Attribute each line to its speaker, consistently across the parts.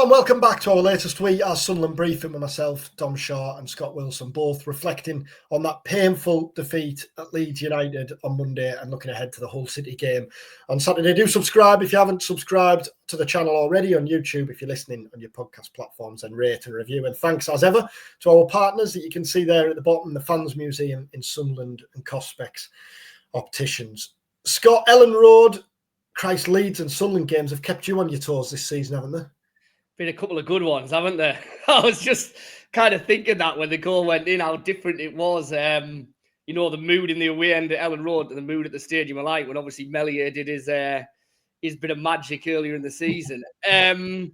Speaker 1: Hello and welcome back to our latest week, our Sunderland briefing with myself, Dom Shaw and Scott Wilson, both reflecting on that painful defeat at Leeds United on Monday and looking ahead to the Hull City game on Saturday. Do subscribe if you haven't subscribed to the channel already on YouTube. If you're listening on your podcast platforms, and rate and review. And thanks as ever to our partners that you can see there at the bottom, the Fans Museum in Sunderland and Cospex Opticians. Scott, Elland Road, Christ, Leeds and Sunderland games have kept you on your toes this season, haven't they?
Speaker 2: Been a couple of good ones, haven't there? I was just kind of thinking that when the goal went in, how different it was. The mood in the away end at Elland Road and the mood at the stadium alike, when obviously Melier did his bit of magic earlier in the season. I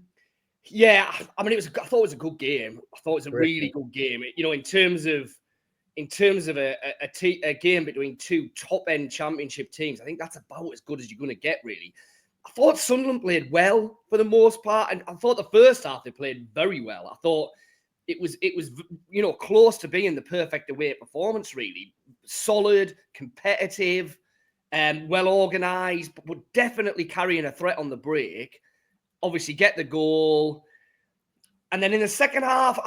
Speaker 2: thought it was a good game. I thought it was a really good game. In terms of a game between two top-end championship teams, I think that's about as good as you're going to get, really. I thought Sunderland played well for the most part, and I thought the first half they played very well. I thought it was close to being the perfect away performance, really. Solid, competitive, well organised, but definitely carrying a threat on the break. Obviously, get the goal. And then in the second half,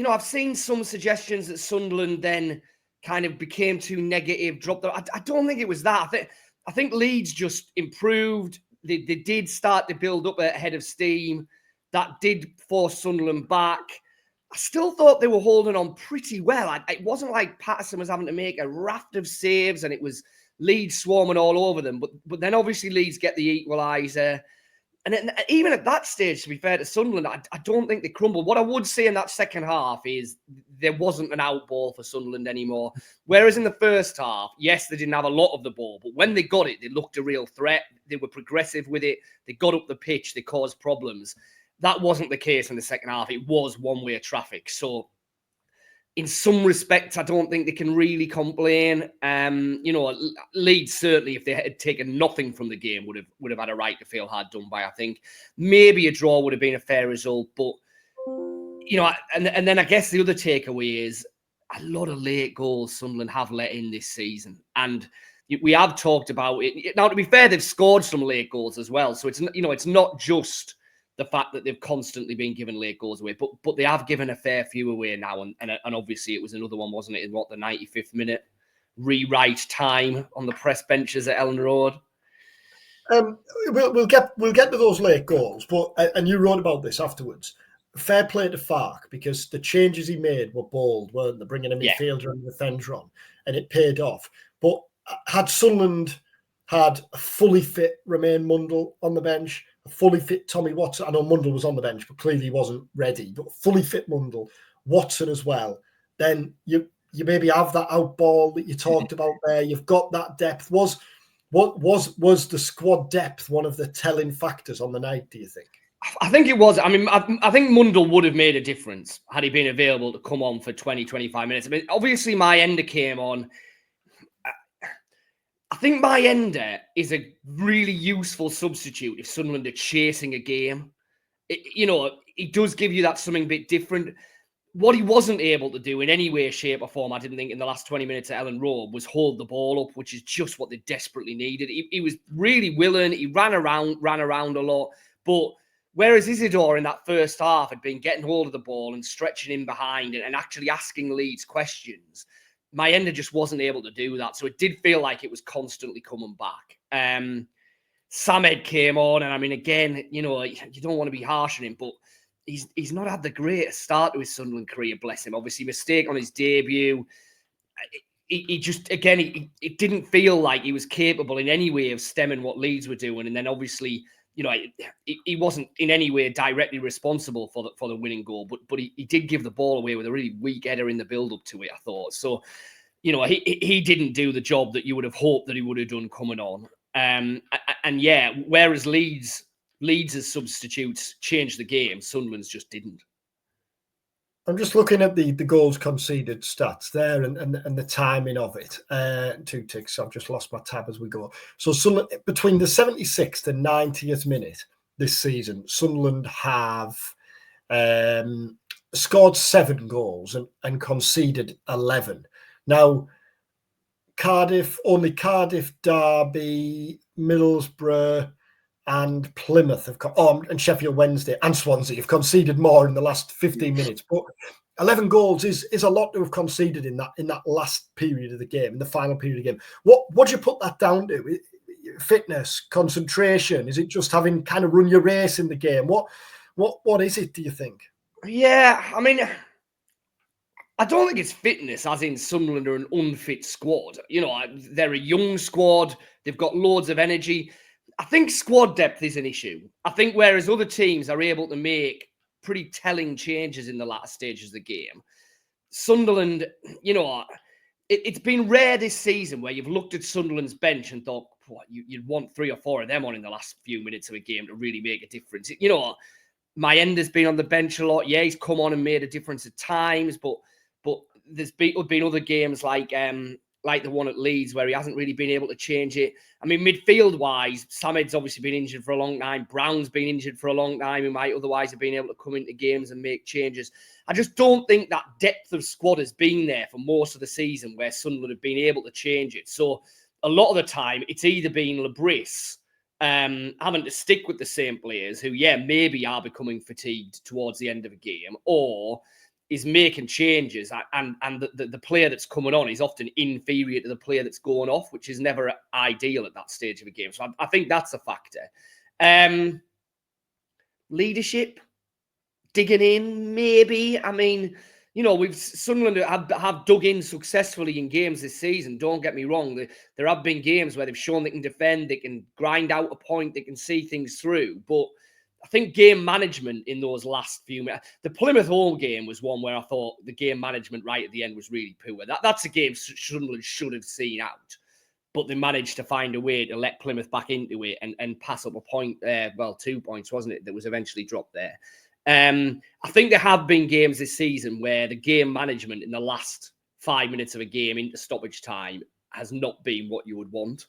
Speaker 2: I've seen some suggestions that Sunderland then kind of became too negative, dropped. I don't think it was that. I think Leeds just improved. They did start to build up ahead of steam. That did force Sunderland back. I still thought they were holding on pretty well. It wasn't like Patterson was having to make a raft of saves and it was Leeds swarming all over them. But then obviously Leeds get the equaliser. And then, even at that stage, to be fair to Sunderland, I don't think they crumbled. What I would say in that second half is there wasn't an out ball for Sunderland anymore. Whereas in the first half, yes, they didn't have a lot of the ball, but when they got it, they looked a real threat. They were progressive with it. They got up the pitch. They caused problems. That wasn't the case in the second half. It was one-way traffic. So in some respects, I don't think they can really complain. Leeds certainly, if they had taken nothing from the game, would have had a right to feel hard done by. I think maybe a draw would have been a fair result, but and then I guess the other takeaway is a lot of late goals Sunderland have let in this season, and we have talked about it. Now, to be fair, they've scored some late goals as well, so it's not just the fact that they've constantly been given late goals away, but they have given a fair few away now, and obviously it was another one, wasn't it, in the 95th minute rewrite time on the press benches at Elland Road.
Speaker 1: We'll get to those late goals, but and you wrote about this afterwards. Fair play to Farke, because the changes he made were bold, weren't they? Bringing a midfielder and a defender on, and it paid off. But had Sunderland had a fully fit Romain Mundle on the bench, a fully fit Tommy Watson. I know Mundle was on the bench, but clearly he wasn't ready. But fully fit Mundle, Watson as well. Then you maybe have that out ball that you talked about there. You've got that depth. Was the squad depth one of the telling factors on the night, do you think?
Speaker 2: I think it was. I mean, I think Mundle would have made a difference had he been available to come on for 20, 25 minutes. I mean, obviously, Mayenda came on. I think Mayenda is a really useful substitute if Sunderland are chasing a game. He does give you that something a bit different. What he wasn't able to do in any way, shape or form, I didn't think, in the last 20 minutes at Elland Road, was hold the ball up, which is just what they desperately needed. He was really willing. He ran around a lot. But whereas Isidore in that first half had been getting hold of the ball and stretching in behind and actually asking Leeds questions, Mayenda just wasn't able to do that. So it did feel like it was constantly coming back. Samed came on, and I mean, again, you don't want to be harsh on him, but he's not had the greatest start to his Sunderland career, bless him. Obviously, mistake on his debut. It didn't feel like he was capable in any way of stemming what Leeds were doing. And then obviously, he wasn't in any way directly responsible for the winning goal, but he did give the ball away with a really weak header in the build-up to it, I thought. So, he didn't do the job that you would have hoped that he would have done coming on. Whereas Leeds' substitutes changed the game, Sunderland's just didn't.
Speaker 1: I'm just looking at the goals conceded stats there and the timing of it. 2 ticks. I've just lost my tab as we go. So Sunderland, between the 76th and 90th minute this season, Sunderland have scored 7 goals and conceded 11. Now, Cardiff, Derby, Middlesbrough, and Plymouth and Sheffield Wednesday and Swansea have conceded more in the last 15 minutes. But 11 goals is a lot to have conceded in that last period of the game, in the final period of the game. What do you put that down to? Fitness, concentration? Is it just having kind of run your race in the game? What is it, do you think?
Speaker 2: Yeah, I mean, I don't think it's fitness, as in Sunderland are an unfit squad. You know, they're a young squad. They've got loads of energy. I think squad depth is an issue. I think whereas other teams are able to make pretty telling changes in the latter stages of the game, Sunderland, you know, it's been rare this season where you've looked at Sunderland's bench and thought, you'd want 3 or 4 of them on in the last few minutes of a game to really make a difference. You know, Mayenda's been on the bench a lot. Yeah, he's come on and made a difference at times, but there's been other games like the one at Leeds where he hasn't really been able to change it. I mean, midfield-wise, Samed's obviously been injured for a long time. Brown's been injured for a long time. He might otherwise have been able to come into games and make changes. I just don't think that depth of squad has been there for most of the season where Sunderland have been able to change it. So a lot of the time, it's either been Lebris having to stick with the same players who, maybe are becoming fatigued towards the end of a game, or is making changes, and the player that's coming on is often inferior to the player that's going off, which is never ideal at that stage of a game. So I think that's a factor. Leadership, digging in, maybe. I mean, you know, Sunderland have dug in successfully in games this season. Don't get me wrong. There have been games where they've shown they can defend, they can grind out a point, they can see things through, but I think game management in those last few minutes, the Plymouth home game was one where I thought the game management right at the end was really poor. That's a game Sunderland should have seen out, but they managed to find a way to let Plymouth back into it and pass up a point. 2 points, wasn't it? That was eventually dropped there. I think there have been games this season where the game management in the last 5 minutes of a game into stoppage time has not been what you would want.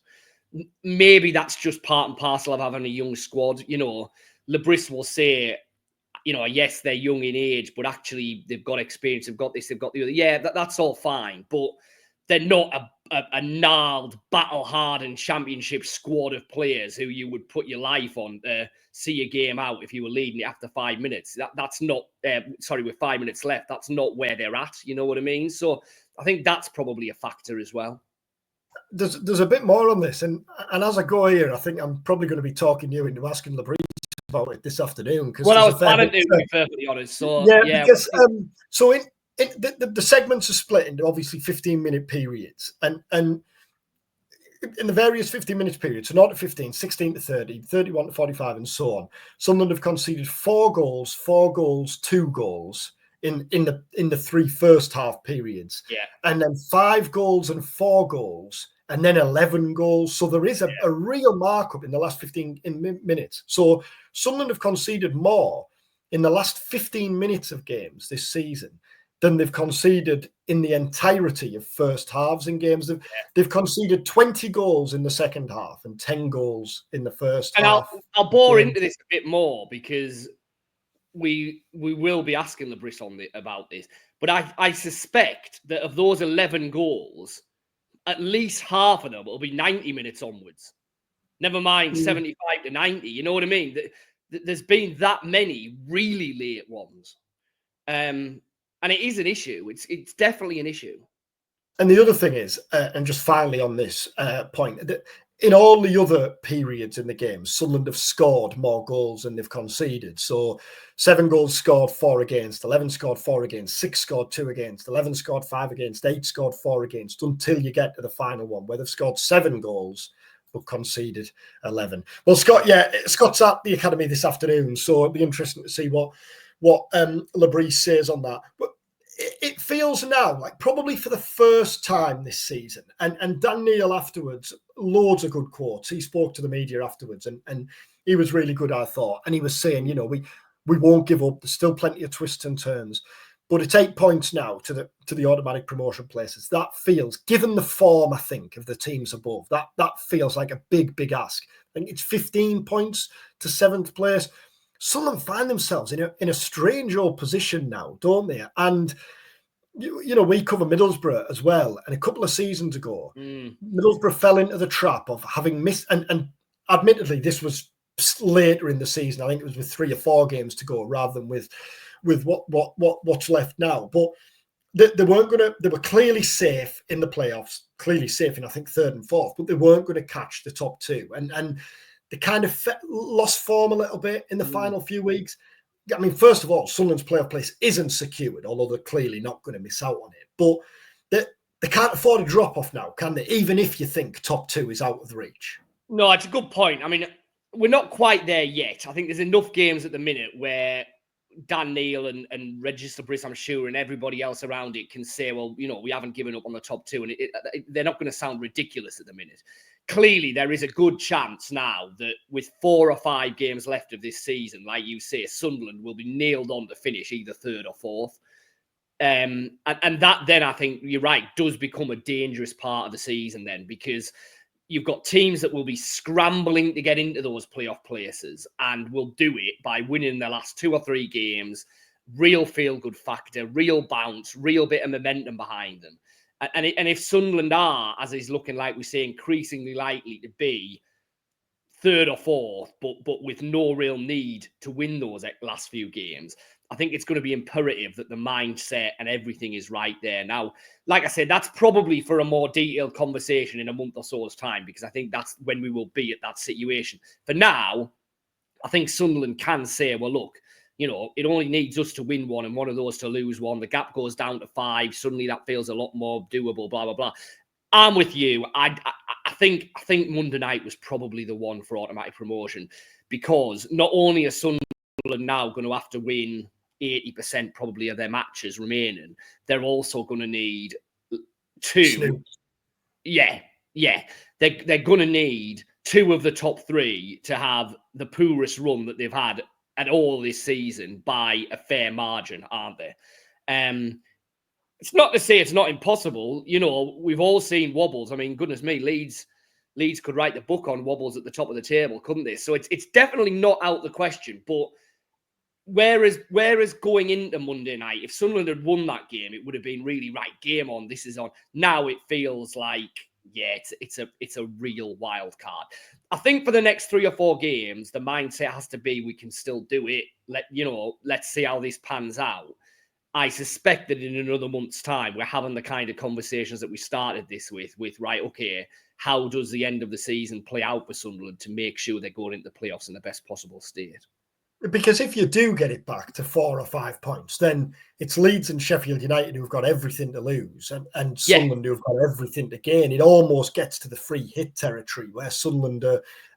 Speaker 2: Maybe that's just part and parcel of having a young squad. You know, Lebris will say, you know, yes, they're young in age, but actually they've got experience, they've got this, they've got the other. Yeah, that's all fine, but they're not a gnarled, battle-hardened championship squad of players who you would put your life on to see a game out if you were leading it after 5 minutes. That's not, with 5 minutes left, that's not where they're at, you know what I mean? So I think that's probably a factor as well.
Speaker 1: There's a bit more on this, and as I go here, I think I'm probably going to be talking you into asking Lebris about it this afternoon.
Speaker 2: Well, I was planning to be perfectly honest. So
Speaker 1: because the segments are split into obviously 15-minute periods, and in the various 15-minute periods, so 0 to 15, 16 to 30, 31 to 45, and so on. Sunderland have conceded 4 goals, 2 goals in the 3 first half periods, and then 5 goals and 4 goals. And then 11 goals. So there is a real markup in the last 15 minutes. So Sunderland have conceded more in the last 15 minutes of games this season than they've conceded in the entirety of first halves in games. They've conceded 20 goals in the second half and 10 goals in the first half.
Speaker 2: I'll bore into this a bit more because we will be asking Lebris about this. But I suspect that of those 11 goals, at least half of them will be 90 minutes onwards. Never mind 75 to 90. You know what I mean? There's been that many really late ones. And it is an issue. It's definitely an issue.
Speaker 1: And the other thing is, and just finally on this point, that in all the other periods in the game, Sunderland have scored more goals than they've conceded. So 7 goals scored, 4 against, 11 scored, 4 against, 6 scored, 2 against, 11 scored, 5 against, 8 scored, 4 against, until you get to the final one, where they've scored 7 goals but conceded 11. Well, Scott's at the academy this afternoon, so it'll be interesting to see what Lebris says on that. But it feels now like probably for the first time this season, and Dan Neil afterwards, loads of good quotes. He spoke to the media afterwards, and he was really good, I thought. And he was saying, you know, we won't give up. There's still plenty of twists and turns, but it's 8 points now to the automatic promotion places. That feels, given the form, I think, of the teams above, that feels like a big ask. I think it's 15 points to 7th place. Sunderland find themselves in a strange old position now, don't they? And you know, we cover Middlesbrough as well, and a couple of seasons ago, Middlesbrough fell into the trap of having missed. And admittedly, this was later in the season. I think it was with 3 or 4 games to go rather than with what's left now. But they weren't going to. They were clearly safe in the playoffs, clearly safe in I think 3rd and 4th, but they weren't going to catch the top 2, and they kind of lost form a little bit in the final few weeks. I mean, first of all, Sunderland's playoff place isn't secured, although they're clearly not going to miss out on it. But they can't afford a drop off now, can they? Even if you think top 2 is out of reach.
Speaker 2: No, it's a good point. I mean, we're not quite there yet. I think there's enough games at the minute where Dan Neil and Register Briss, I'm sure, and everybody else around it can say, well, we haven't given up on the top 2, and they're not going to sound ridiculous at the minute. Clearly, there is a good chance now that with 4 or 5 games left of this season, like you say, Sunderland will be nailed on to finish either 3rd or 4th. And that then, I think you're right, does become a dangerous part of the season then, because you've got teams that will be scrambling to get into those playoff places and will do it by winning their last 2 or 3 games, real feel-good factor, real bounce, real bit of momentum behind them. And if Sunderland are, as is looking like we say, increasingly likely to be 3rd or 4th, but with no real need to win those last few games, I think it's going to be imperative that the mindset and everything is right there. Now, like I said, that's probably for a more detailed conversation in a month or so's time, because I think that's when we will be at that situation. For now, I think Sunderland can say, well, look, it only needs us to win one and one of those to lose one. The gap goes down to 5. Suddenly that feels a lot more doable, blah, blah, blah. I'm with you. I think Monday night was probably the one for automatic promotion, because not only are Sunderland now going to have to win 80% probably of their matches remaining, they're also going to need 2.
Speaker 1: Snoop.
Speaker 2: Yeah. They're going to need 2 of the top 3 to have the poorest run that they've had at all this season by a fair margin, aren't they? It's not to say it's not impossible. We've all seen wobbles. I mean, goodness me, Leeds could write the book on wobbles at the top of the table, couldn't they? So it's definitely not out the question. But whereas going into Monday night, if Sunderland had won that game, it would have been really right. Game on, this is on. Now it feels like, yeah, it's a real wild card. I think for the next 3 or 4 games, the mindset has to be we can still do it. Let's see how this pans out. I suspect that in another month's time, we're having the kind of conversations that we started this with right, okay, how does the end of the season play out for Sunderland to make sure they're going into the playoffs in the best possible state?
Speaker 1: Because if you do get it back to 4 or 5 points, then it's Leeds and Sheffield United who've got everything to lose, and Sunderland who've got everything to gain. It almost gets to the free hit territory where Sunderland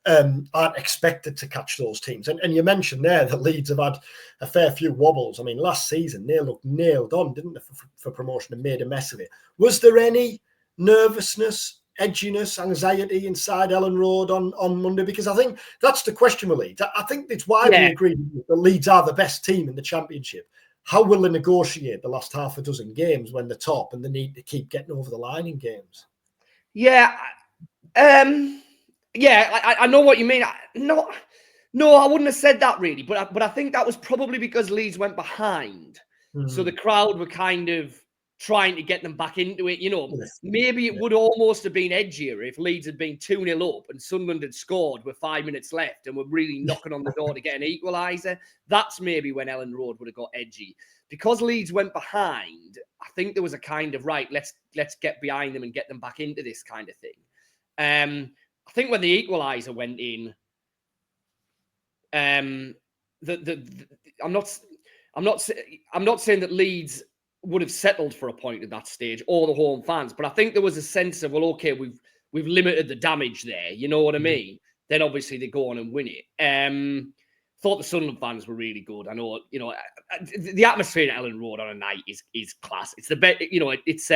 Speaker 1: aren't expected to catch those teams. And you mentioned there that Leeds have had a fair few wobbles. I mean, last season they looked nailed on, didn't they, for promotion, and made a mess of it. Was there any nervousness, edginess, anxiety inside Elland Road on Monday? Because I think that's the question with Leeds. I think it's widely agreed that Leeds are the best team in the Championship. How will they negotiate the last half a dozen games when they're top and they need to keep getting over the line in games?
Speaker 2: I know what you mean. No, I wouldn't have said that really, but I think that was probably because Leeds went behind. So the crowd were kind of trying to get them back into it. Maybe it would almost have been edgier if Leeds had been 2-0 up and Sunderland had scored with 5 minutes left and were really knocking on the door to get an equaliser. That's maybe when Elland Road would have got edgy. Because Leeds went behind, I think there was a kind of, right, let's get behind them and get them back into this kind of thing. I think when the equaliser went in, I'm not saying that Leeds would have settled for a point at that stage, or the home fans, but I think there was a sense of, well, okay, we've limited the damage there. You know what I mean? Then obviously they go on and win it. Thought the Sunderland fans were really good. I know, the atmosphere at Elland Road on a night is class. It's the best, it's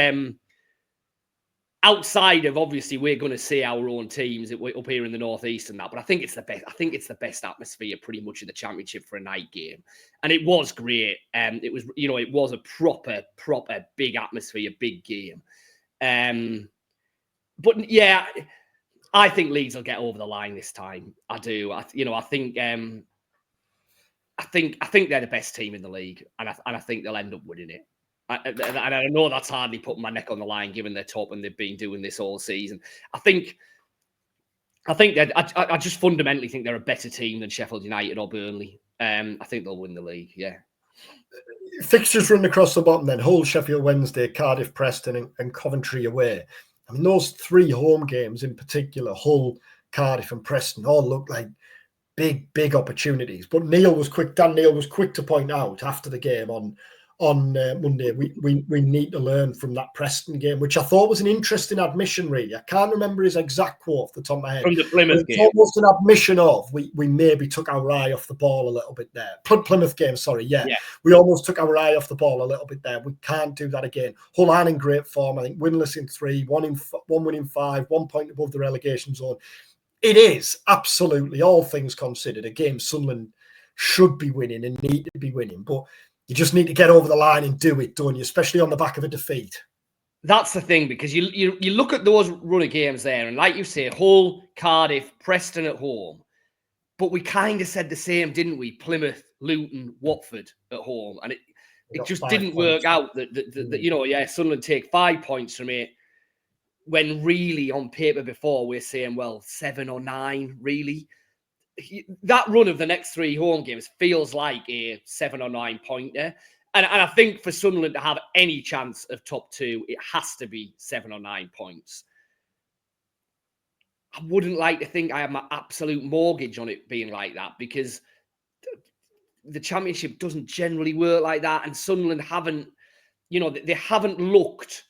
Speaker 2: outside of, obviously we're going to see our own teams up here in the Northeast and that, but I think it's the best. I think it's the best atmosphere pretty much in the Championship for a night game, and it was great. It was, it was a proper big atmosphere, big game. But yeah, I think Leeds will get over the line this time. I do. I think they're the best team in the league, and I think they'll end up winning it. And I know that's hardly putting my neck on the line, given they're top and they've been doing this all season. I think I think that I just fundamentally think they're a better team than Sheffield United or Burnley. I think they'll win the league. Yeah.
Speaker 1: Fixtures run across the bottom then. Hull, Sheffield Wednesday, Cardiff, Preston, and Coventry away. I mean, those 3 home games in particular, Hull, Cardiff, and Preston, all look like big opportunities. But Dan Neil was quick to point out after the game on Monday, we need to learn from that Preston game, which I thought was an interesting admission, really. I can't remember his exact quote off the top of my head.
Speaker 2: From the Plymouth game.
Speaker 1: It's almost an admission of we maybe took our eye off the ball a little bit there. Plymouth game, sorry, yeah. We almost took our eye off the ball a little bit there. We can't do that again. Hull aren't in great form. I think winless in 3, one win in 5, 1 point above the relegation zone. It is absolutely, all things considered, a game Sunderland should be winning and need to be winning, but you just need to get over the line and do it, don't you? Especially on the back of a defeat.
Speaker 2: That's the thing, because you look at those run of games there, and like you say, Hull, Cardiff, Preston at home, but we kind of said the same, didn't we? Plymouth, Luton, Watford at home, and it just didn't work out. That Sunderland take 5 points from it, when really on paper before we're saying, well, 7 or 9, really. That run of the next 3 home games feels like a 7 or 9 pointer. And I think for Sunderland to have any chance of top 2, it has to be 7 or 9 points. I wouldn't like to think I have my absolute mortgage on it being like that, because the Championship doesn't generally work like that. And Sunderland haven't, they haven't looked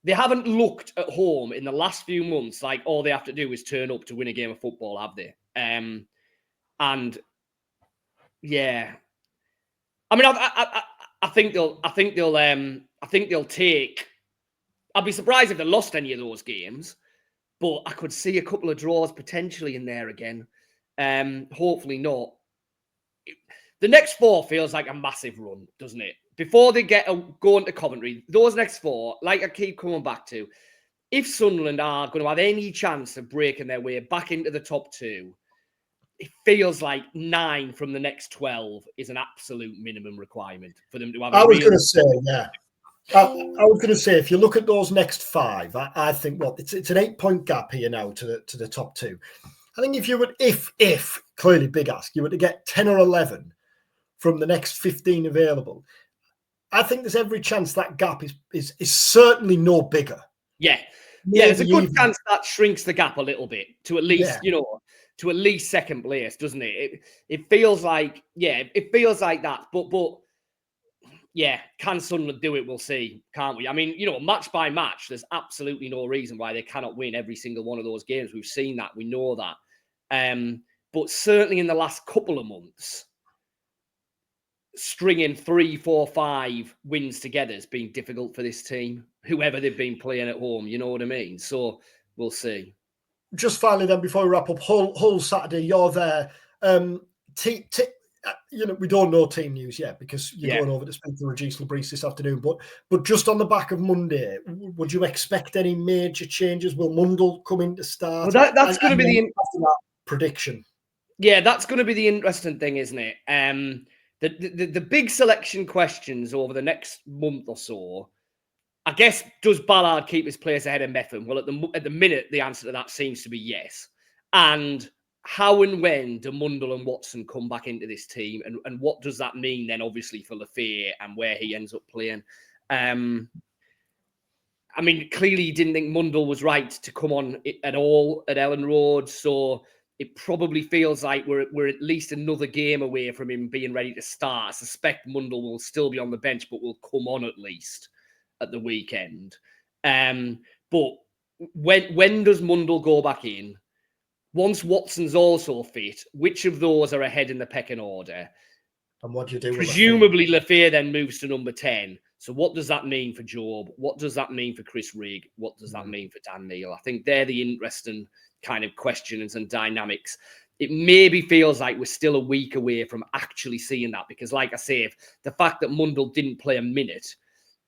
Speaker 2: at home in the last few months like all they have to do is turn up to win a game of football, have they? And yeah, I mean, I think they'll take. I'd be surprised if they lost any of those games, but I could see a couple of draws potentially in there again. Hopefully not. The next 4 feels like a massive run, doesn't it? Before they going to Coventry, those next 4, like I keep coming back to, if Sunderland are going to have any chance of breaking their way back into the top 2, it feels like 9 from the next 12 is an absolute minimum requirement for them to have. I was going to say,
Speaker 1: yeah. I was going to say, if you look at those next 5, I think it's an 8-point gap here now to the top 2. I think if you would, if clearly big ask, you were to get 10 or 11 from the next 15 available, I think there's every chance that gap is certainly no bigger.
Speaker 2: Yeah. Yeah, there's a good chance that shrinks the gap a little bit to at least, to at least second place, doesn't it? It feels like, it feels like that. But yeah, can Sunderland do it? We'll see, can't we? I mean, match by match, there's absolutely no reason why they cannot win every single one of those games. We've seen that. We know that. But certainly in the last couple of months, stringing 3, 4, 5 wins together has been difficult for this team, whoever they've been playing at home. You know what I mean? So we'll see.
Speaker 1: Just finally, then, before we wrap up, Hull Saturday, you're there. We don't know team news yet because you're going over to speak to Regis Labrise this afternoon. But just on the back of Monday, would you expect any major changes? Will Mundle come in to start?
Speaker 2: Well, that's going to be
Speaker 1: the prediction.
Speaker 2: Yeah, that's going to be the interesting thing, isn't it? The big selection questions over the next month or so, I guess, does Ballard keep his place ahead of Methven? Well, at the minute, the answer to that seems to be yes. And how and when do Mundle and Watson come back into this team? And what does that mean then, obviously, for Lafayette and where he ends up playing? I mean, clearly he didn't think Mundle was right to come on at all at Elland Road, so it probably feels like we're at least another game away from him being ready to start. I suspect Mundle will still be on the bench, but will come on at least at the weekend. But when does Mundle go back in? Once Watson's also fit, which of those are ahead in the pecking order?
Speaker 1: And what do you do?
Speaker 2: Presumably, Lafayette then moves to number 10. So what does that mean for Job? What does that mean for Chris Rigg? What does that mean for Dan Neil? I think they're the interesting kind of questions and dynamics. It maybe feels like we're still a week away from actually seeing that because, like I say, the fact that Mundle didn't play a minute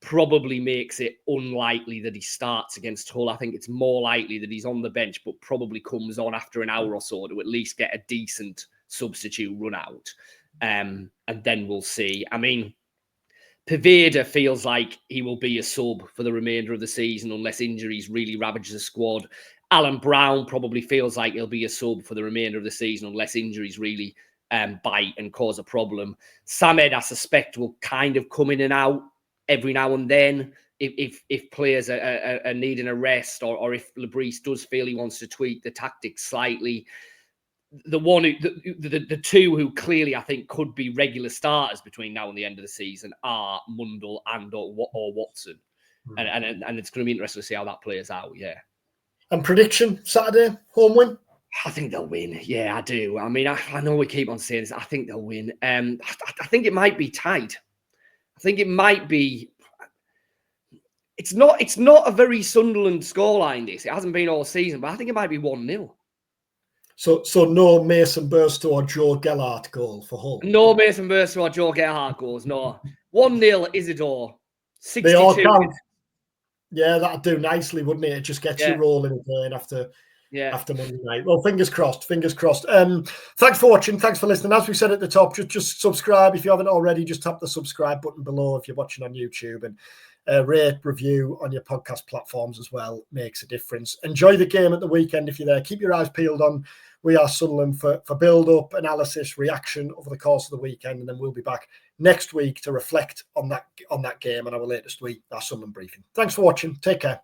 Speaker 2: probably makes it unlikely that he starts against Hull. I think it's more likely that he's on the bench, but probably comes on after an hour or so to at least get a decent substitute run out. And then we'll see. I mean, Paveda feels like he will be a sub for the remainder of the season unless injuries really ravage the squad. Alan Brown probably feels like he'll be a sub for the remainder of the season unless injuries really bite and cause a problem. Samed, I suspect, will kind of come in and out every now and then if players are needing a rest, or if Lebris does feel he wants to tweak the tactics slightly. The two who clearly I think could be regular starters between now and the end of the season are Mundle and or Watson, and it's going to be interesting to see how that plays out. Yeah.
Speaker 1: And prediction Saturday home win.
Speaker 2: I think they'll win. Yeah, I do. I mean, I know we keep on saying this. I think they'll win. I think it might be tight. I think it might be. It's not a very Sunderland scoreline, this. It hasn't been all season, but I think it might be 1-0.
Speaker 1: So no Mason Burstow or Joe Gellart goal for Hull?
Speaker 2: No Mason Burstow or Joe Gellart goals, no. 1-0 Isidore. 62.
Speaker 1: They all count. Yeah, that'd do nicely, wouldn't it? It just gets you rolling again after Monday night. Well, fingers crossed. Thanks for watching. Thanks for listening. As we said at the top, just subscribe. If you haven't already, just tap the subscribe button below if you're watching on YouTube, and rate, review on your podcast platforms as well. Makes a difference. Enjoy the game at the weekend if you're there. Keep your eyes peeled on We Are Sunderland for build-up, analysis, reaction over the course of the weekend, and then we'll be back next week to reflect on that game and our latest week, our Sunderland briefing. Thanks for watching. Take care.